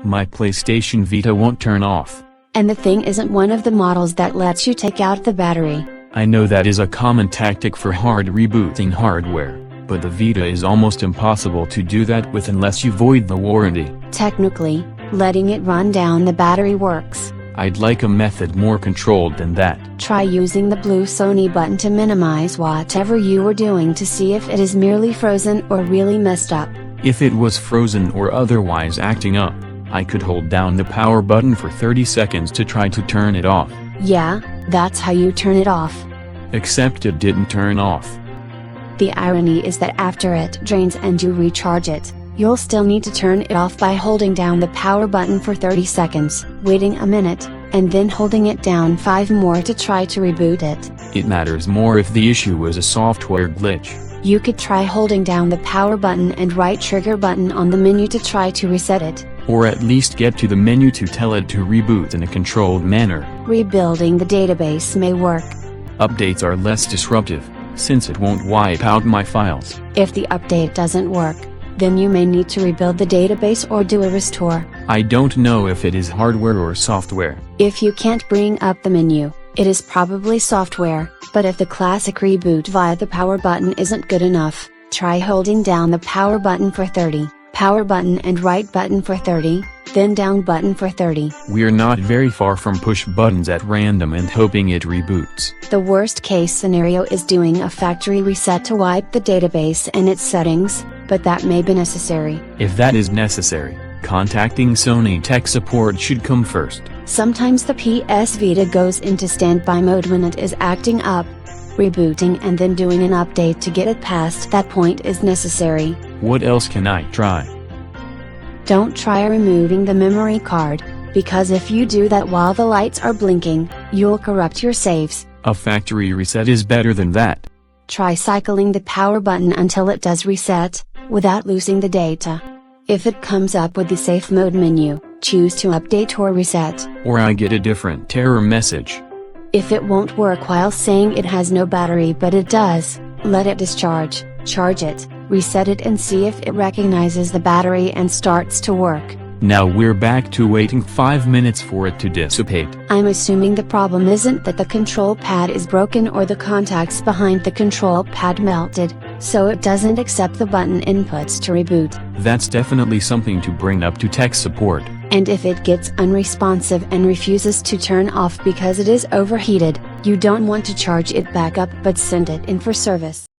My PlayStation Vita won't turn off. And the thing isn't one of the models that lets you take out the battery. I know that is a common tactic for hard rebooting hardware, but the Vita is almost impossible to do that with unless you void the warranty. Technically, letting it run down the battery works. I'd like a method more controlled than that. Try using the blue Sony button to minimize whatever you were doing to see if it is merely frozen or really messed up. If it was frozen or otherwise acting up, I could hold down the power button for 30 seconds to try to turn it off. Yeah, that's how you turn it off. Except it didn't turn off. The irony is that after it drains and you recharge it, you'll still need to turn it off by holding down the power button for 30 seconds, waiting a minute, and then holding it down 5 more to try to reboot it. It matters more if the issue was a software glitch. You could try holding down the power button and right trigger button on the menu to try to reset it. Or at least get to the menu to tell it to reboot in a controlled manner. Rebuilding the database may work. Updates are less disruptive, since it won't wipe out my files. If the update doesn't work, then you may need to rebuild the database or do a restore. I don't know if it is hardware or software. If you can't bring up the menu, it is probably software, but if the classic reboot via the power button isn't good enough, try holding down the power button for 30, power button and right button for 30, then down button for 30. We're not very far from push buttons at random and hoping it reboots. The worst case scenario is doing a factory reset to wipe the database and its settings, but that may be necessary. If that is necessary, contacting Sony tech support should come first. Sometimes the PS Vita goes into standby mode when it is acting up. Rebooting and then doing an update to get it past that point is necessary. What else can I try? Don't try removing the memory card, because if you do that while the lights are blinking, you'll corrupt your saves. A factory reset is better than that. Try cycling the power button until it does reset, without losing the data. If it comes up with the safe mode menu, choose to update or reset. Or I get a different error message. If it won't work while saying it has no battery but it does, let it discharge, charge it, reset it and see if it recognizes the battery and starts to work. Now we're back to waiting 5 minutes for it to dissipate. I'm assuming the problem isn't that the control pad is broken or the contacts behind the control pad melted, so it doesn't accept the button inputs to reboot. That's definitely something to bring up to tech support. And if it gets unresponsive and refuses to turn off because it is overheated, you don't want to charge it back up but send it in for service.